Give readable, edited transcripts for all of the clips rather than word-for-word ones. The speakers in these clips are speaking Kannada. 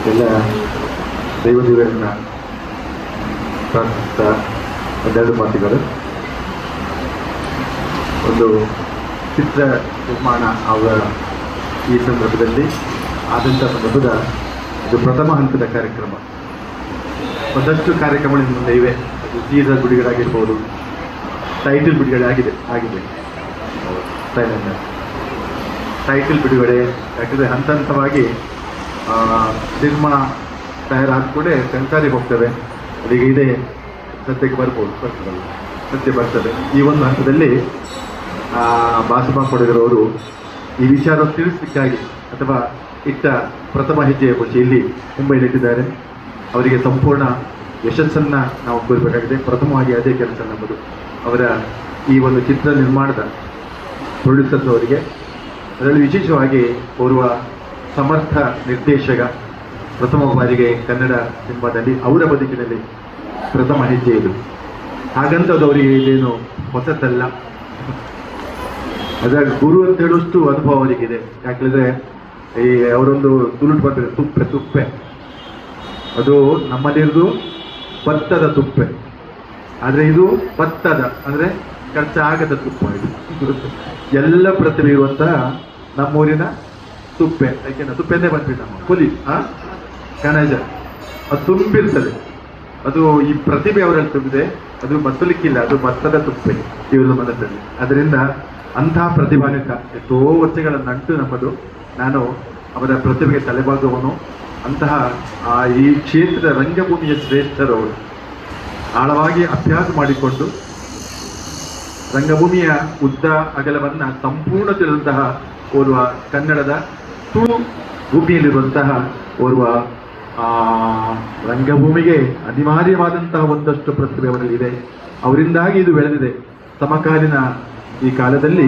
ಎಲ್ಲ ದೈವದೇವರನ್ನ ಪ್ರಾರ್ಥಿಸ್ತಾ ಒಂದೆರಡು ಮಾತುಗಳು. ಒಂದು ಚಿತ್ರ ನಿರ್ಮಾಣ ಅವರ ಈ ಸಂದರ್ಭದಲ್ಲಿ ಆದಂಥ ಸಂದರ್ಭದ ಇದು ಪ್ರಥಮ ಹಂತದ ಕಾರ್ಯಕ್ರಮ. ಒಂದಷ್ಟು ಕಾರ್ಯಕ್ರಮಗಳು ಮುಂದೆ ಇವೆ. ಅದು ಟೀಸರ್ ಬಿಡುಗಡೆ ಆಗಿರ್ಬೋದು, ಟೈಟಲ್ ಬಿಡುಗಡೆ ಆಗಿದೆ ಟೈಟಲ್ ಬಿಡುಗಡೆ. ಯಾಕಂದರೆ ಹಂತ ಹಂತವಾಗಿ ಸಿನಿಮಾ ತಯಾರಾದ ಕೂಡ ಸೆನ್ಸಾರಿಗೆ ಹೋಗ್ತವೆ. ಅಲ್ಲಿಗೆ ಇದೆ ಸದ್ಯಕ್ಕೆ ಸದ್ಯ ಬರ್ತದೆ. ಈ ಒಂದು ಹಂತದಲ್ಲಿ ಭಾಷಣ ಕೊಡಗಿರೋರು ಈ ವಿಚಾರ ತಿಳಿಸಲಿಕ್ಕಾಗಿ ಅಥವಾ ಇಟ್ಟ ಪ್ರಥಮ ಹೆಜ್ಜೆಯ ಇಲ್ಲಿ ಮುಂಬೈಲಿಟ್ಟಿದ್ದಾರೆ. ಅವರಿಗೆ ಸಂಪೂರ್ಣ ಯಶಸ್ಸನ್ನು ನಾವು ಕೋರಬೇಕಾಗಿದೆ. ಪ್ರಥಮವಾಗಿ ಅದೇ ಕೆಲಸ ನಮ್ಮದು. ಅವರ ಈ ಒಂದು ಚಿತ್ರ ನಿರ್ಮಾಣದ ಪ್ರೊಡ್ಯೂಸರ್ಸ್ ಅವರಿಗೆ, ಅದರಲ್ಲಿ ವಿಶೇಷವಾಗಿ ಓರ್ವ ಸಮರ್ಥ ನಿರ್ದೇಶಕ, ಪ್ರಥಮ ಬಾರಿಗೆ ಕನ್ನಡ ಸಿನಿಮಾದಲ್ಲಿ ಅವರ ಬದುಕಿನಲ್ಲಿ ಪ್ರಥಮ ಹೆಜ್ಜೆ ಇದು. ಹಾಗಂತದ್ದು ಅವರಿಗೆ ಇದೇನು ಹೊಸತಲ್ಲ. ಅದರ ಗುರು ಅಂತ ಹೇಳುವಷ್ಟು ಅನುಭವ ಅವರಿಗಿದೆ. ಯಾಕೆಂದರೆ ಈ ಅವರೊಂದು ತುಳುಟು ಬರ್ತಾರೆ, ತುಪ್ಪೆ ಅದು ನಮ್ಮಲ್ಲಿರೋದು ಭತ್ತದ ತುಪ್ಪೆ, ಆದರೆ ಇದು ಭತ್ತದ ಅಂದರೆ ಖರ್ಚಾಗದ ತುಪ್ಪ. ಇದು ಎಲ್ಲ ಪ್ರತಿಭೆ ಇರುವಂತಹ ನಮ್ಮೂರಿನ ತುಪ್ಪೆ. ಯಾಕೆಂದ್ರೆ ತುಪ್ಪೆಂದೇ ಬಂದ್ಬಿಟ್ಟು ನಮ್ಮ ಪುಲಿ ಕಣಜ ಅದು ತುಂಬಿರ್ತದೆ. ಅದು ಈ ಪ್ರತಿಭೆ ಅವರಲ್ಲಿ ತುಂಬಿದೆ. ಅದು ಮತ್ತಲಿಕ್ಕಿಲ್ಲ, ಅದು ಭತ್ತದ ತುಪ್ಪೆ ಇವರು ಮನಸ್ಸಲ್ಲಿ. ಅದರಿಂದ ಅಂತಹ ಪ್ರತಿಭಾನ್ವಿತ ಎಷ್ಟೋ ವರ್ಷಗಳ ನಂಟು ನಮ್ಮದು. ನಾನು ಅವರ ಪ್ರತಿಭೆಗೆ ತಲೆಬಾಗುವನು. ಅಂತಹ ಈ ಕ್ಷೇತ್ರದ ರಂಗಭೂಮಿಯ ಶ್ರೇಷ್ಠರವರು ಆಳವಾಗಿ ಅಭ್ಯಾಸ ಮಾಡಿಕೊಂಡು ರಂಗಭೂಮಿಯ ಉದ್ದ ಅಗಲವನ್ನು ಸಂಪೂರ್ಣ ತಿಳಿದಂತಹ ಓರ್ವ ಕನ್ನಡದ ತುಳು ಭೂಮಿಯಲ್ಲಿರುವಂತಹ ಓರ್ವ ರಂಗಭೂಮಿಗೆ ಅನಿವಾರ್ಯವಾದಂತಹ ಒಂದಷ್ಟು ಪ್ರತಿಭೆ ಅವರಲ್ಲಿದೆ. ಅವರಿಂದಾಗಿ ಇದು ಬೆಳೆದಿದೆ. ಸಮಕಾಲೀನ ಈ ಕಾಲದಲ್ಲಿ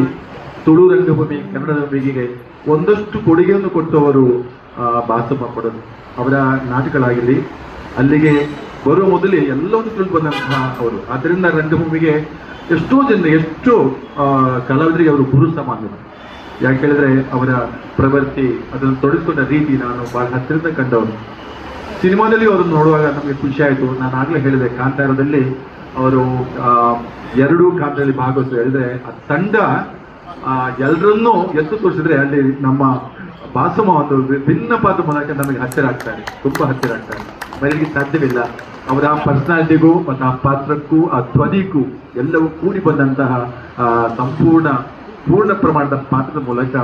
ತುಳು ರಂಗಭೂಮಿ ಕನ್ನಡ ಭೂಮಿಗೆ ಒಂದಷ್ಟು ಕೊಡುಗೆಯನ್ನು ಕೊಟ್ಟವರು ಬಾಸಮ್ಮ ಕೊಡೋದು. ಅವರ ನಾಟಕಗಳಾಗಲಿ ಅಲ್ಲಿಗೆ ಬರುವ ಮೊದಲೇ ಎಲ್ಲವನ್ನೂ ತಿಳಿದು ಬಂದಂತಹ ಅವರು. ಆದ್ದರಿಂದ ರಂಗಭೂಮಿಗೆ ಎಷ್ಟೋ ಕಲಾವಿದರಿಗೆ ಅವರು ಗುರು ಸಮಾನ. ಯಾಕೆ ಹೇಳಿದ್ರೆ ಅವರ ಪ್ರವೃತ್ತಿ, ಅದನ್ನು ತೊಡಗಿಸಿಕೊಂಡ ರೀತಿ ನಾನು ಬಹಳ ಹತ್ತಿರದಿಂದ ಕಂಡವರು. ಸಿನಿಮಾದಲ್ಲಿ ಅವರನ್ನು ನೋಡುವಾಗ ನಮಗೆ ಖುಷಿ ಆಯಿತು. ನಾನು ಆಗಲೇ ಹೇಳಿದೆ, ಕಾಂತಾರದಲ್ಲಿ ಅವರು 2 ಕಾಂತದಲ್ಲಿ ಭಾಗವಹಿಸಿ ಹೇಳಿದ್ರೆ ಆ ತಂಡ ಎಲ್ಲರನ್ನೂ ಎತ್ತು ತೋರಿಸಿದ್ರೆ ಅಲ್ಲಿ ನಮ್ಮ ಬಾಸಮ್ಮ ಒಂದು ಭಿನ್ನ ಪಾತ್ರ ಮೂಲಕ ನಮಗೆ ಹತ್ತಿರ ಆಗ್ತಾರೆ, ತುಂಬ ಹತ್ತಿರ ಆಗ್ತಾರೆ. ಮನೆಗೆ ಸಾಧ್ಯವಿಲ್ಲ. ಅವರ ಆ ಪರ್ಸನಾಲಿಟಿಗೂ ಮತ್ತು ಆ ಪಾತ್ರಕ್ಕೂ ಆ ಧ್ವನಿಗೂ ಎಲ್ಲವೂ ಕೂಡಿ ಬಂದಂತಹ ಪೂರ್ಣ ಪ್ರಮಾಣದ ಪಾತ್ರದ ಮೂಲಕ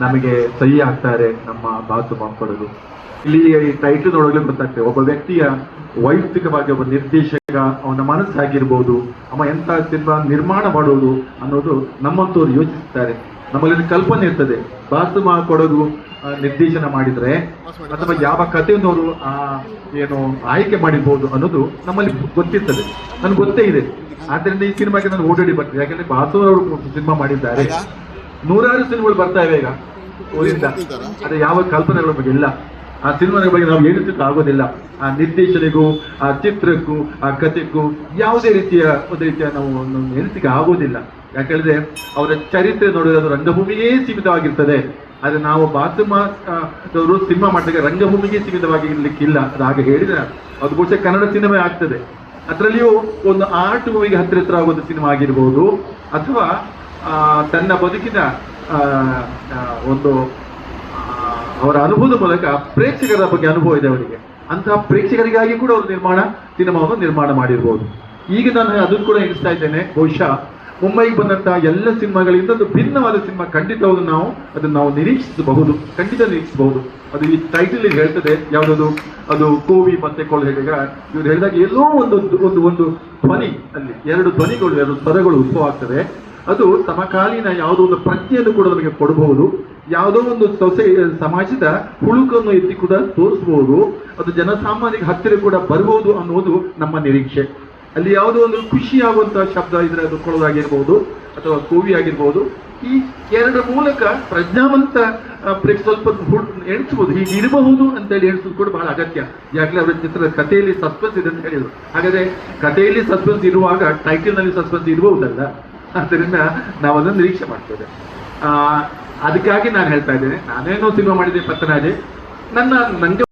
ನಮಗೆ ಸಹಿ ಆಗ್ತಾರೆ ನಮ್ಮ ಬಾಸಮ್ಮ ಕೊಡೋದು. ಇಲ್ಲಿ ಈ ಟೈಟಲ್ ನೋಡೋಕೆ ಗೊತ್ತಾಗ್ತದೆ ಒಬ್ಬ ವ್ಯಕ್ತಿಯ ವೈಯಕ್ತಿಕವಾಗಿ ಒಬ್ಬ ನಿರ್ದೇಶಕ, ಅವನ ಮನಸ್ಸಾಗಿರ್ಬೋದು, ಅವ ಎಂಥ ಸಿನಿಮಾ ನಿರ್ಮಾಣ ಮಾಡೋದು ಅನ್ನೋದು ನಮ್ಮಂತವ್ರು ಯೋಚಿಸ್ತಾರೆ. ನಮ್ಮಲ್ಲಿ ಕಲ್ಪನೆ ಇರ್ತದೆ, ಬಾಸಮ್ಮ ಕೊಡೋದು ನಿರ್ದೇಶನ ಮಾಡಿದ್ರೆ ಅಥವಾ ಯಾವ ಕಥೆಯನ್ನು ಅವರು ಏನು ಆಯ್ಕೆ ಮಾಡಿರ್ಬೋದು ಅನ್ನೋದು ನಮ್ಮಲ್ಲಿ ಗೊತ್ತಿರ್ತದೆ. ನನಗೆ ಗೊತ್ತೇ ಇದೆ. ಆದ್ದರಿಂದ ಈ ಸಿನಿಮಾಗೆ ನಾನು ಓಡಾಡಿ ಬರ್ತದೆ. ಯಾಕಂದ್ರೆ ಬಾಸವರು ಸಿನಿಮಾ ಮಾಡಿದ್ದಾರೆ, 100 ಸಿನಿಮಾಗಳು ಬರ್ತಾ ಇವೆ ಈಗ ಊರಿಂದ. ಅದೇ ಯಾವ ಕಲ್ಪನೆಗಳ ಬಗ್ಗೆ ಇಲ್ಲ. ಆ ಸಿನಿಮಾಗಳ ಬಗ್ಗೆ ನಾವು ಹೇಳಿಸಲಿಕ್ಕೆ ಆಗೋದಿಲ್ಲ. ಆ ನಿರ್ದೇಶನೆಗೂ, ಆ ಚಿತ್ರಕ್ಕೂ, ಆ ಕಥೆಗೂ ಯಾವುದೇ ಒಂದು ರೀತಿಯ ನಾವು ಎಣಿಸಿಕೆ ಆಗೋದಿಲ್ಲ. ಯಾಕಂದ್ರೆ ಅವರ ಚರಿತ್ರೆ ನೋಡಿದ್ರೆ ಅದು ರಂಗಭೂಮಿಗೆ ಸೀಮಿತವಾಗಿರ್ತದೆ. ಆದರೆ ನಾವು ಬಾಸಮ್ಮ ಸಿನಿಮಾ ಮಾಡಿದಾಗ ರಂಗಭೂಮಿಗೆ ಸೀಮಿತವಾಗಿ ಇರ್ಲಿಕ್ಕಿಲ್ಲ. ಅದು ಹಾಗೆ ಹೇಳಿದ್ರೆ ಅದು ಬಹುಶಃ ಕನ್ನಡ ಸಿನಿಮಾ ಆಗ್ತದೆ. ಅದರಲ್ಲಿಯೂ ಒಂದು ಆರ್ಟ್ ಮೂವಿಗೆ ಹತ್ತಿರ ಆಗುವಂಥ ಸಿನಿಮಾ ಆಗಿರ್ಬೋದು, ಅಥವಾ ತನ್ನ ಬದುಕಿನ ಒಂದು ಅವರ ಅನುಭವದ ಮೂಲಕ ಪ್ರೇಕ್ಷಕರ ಬಗ್ಗೆ ಅನುಭವ ಇದೆ ಅವರಿಗೆ. ಅಂತಹ ಪ್ರೇಕ್ಷಕರಿಗಾಗಿ ಕೂಡ ಅವರು ಸಿನಿಮಾವನ್ನು ನಿರ್ಮಾಣ ಮಾಡಿರ್ಬೋದು. ಈಗ ನಾನು ಅದನ್ನು ಕೂಡ ಎಣಿಸ್ತಾ ಇದ್ದೇನೆ, ಬಹುಶಃ ಮುಂಬೈಗೆ ಬಂದಂತಹ ಎಲ್ಲ ಸಿನಿಮಾಗಳಿಂದ ಒಂದು ಭಿನ್ನವಾದ ಸಿನಿಮಾ ಖಂಡಿತವಾದ ಅದನ್ನು ನಾವು ನಿರೀಕ್ಷಿಸಬಹುದು, ಖಂಡಿತ ನಿರೀಕ್ಷಿಸಬಹುದು. ಅದು ಈ ಟೈಟಲ್ ಹೇಳ್ತದೆ ಯಾವುದದು, ಅದು ಕೋವಿ ಮತ್ತೆ ಕೊಳ್ಳ ಹೇಳಿದಾಗ ಇವ್ರು ಹೇಳಿದಾಗ ಎಲ್ಲೋ ಒಂದು ಧ್ವನಿ, ಅಲ್ಲಿ 2 ಧ್ವನಿಗಳು, 2 ಸ್ವರಗಳು ಉದ್ಭವ ಆಗ್ತದೆ. ಅದು ಸಮಕಾಲೀನ ಯಾವುದೋ ಒಂದು ಪ್ರಜ್ಞೆಯನ್ನು ಕೂಡ ನಮಗೆ ಕೊಡಬಹುದು. ಯಾವುದೋ ಒಂದು ಸಮಾಜದ ಹುಳುಕನ್ನು ಎತ್ತಿ ಕೂಡ ತೋರಿಸಬಹುದು. ಅದು ಜನಸಾಮಾನ್ಯರಿಗೆ ಹತ್ತಿರ ಕೂಡ ಬರಬಹುದು ಅನ್ನೋದು ನಮ್ಮ ನಿರೀಕ್ಷೆ. ಅಲ್ಲಿ ಯಾವುದೋ ಒಂದು ಖುಷಿಯಾಗುವಂತಹ ಶಬ್ದ ಇದ್ರೆ ಅದು ಕೊಡೋದಾಗಿರ್ಬೋದು ಅಥವಾ ಕೋವಿ ಆಗಿರ್ಬೋದು. ಈ 2 ಮೂಲಕ ಪ್ರಜ್ಞಾವಂತ ಸ್ವಲ್ಪ ಎಣಿಸ್ಬೋದು, ಹೀಗೆ ಇರಬಹುದು ಅಂತೇಳಿ ಎಣಿಸೋದು ಕೂಡ ಬಹಳ ಅಗತ್ಯ. ಯಾಕಂದ್ರೆ ಅವರ ಚಿತ್ರದ ಕಥೆಯಲ್ಲಿ ಸಸ್ಪೆನ್ಸ್ ಇದೆ ಅಂತ ಹೇಳಿದ್ರು. ಹಾಗಾದ್ರೆ ಕಥೆಯಲ್ಲಿ ಸಸ್ಪೆನ್ಸ್ ಇರುವಾಗ ಟೈಟಲ್ನಲ್ಲಿ ಸಸ್ಪೆನ್ಸ್ ಇರಬಹುದಲ್ಲ. ಆದ್ದರಿಂದ ನಾವು ಅದನ್ನು ನಿರೀಕ್ಷೆ ಮಾಡ್ತೇವೆ. ಅದಕ್ಕಾಗಿ ನಾನು ಹೇಳ್ತಾ ಇದ್ದೇನೆ, ನಾನೇನೋ ಸಿನಿಮಾ ಮಾಡಿದ್ದೆ ಪತ್ತನಾಜೆ, ನಂಗೆ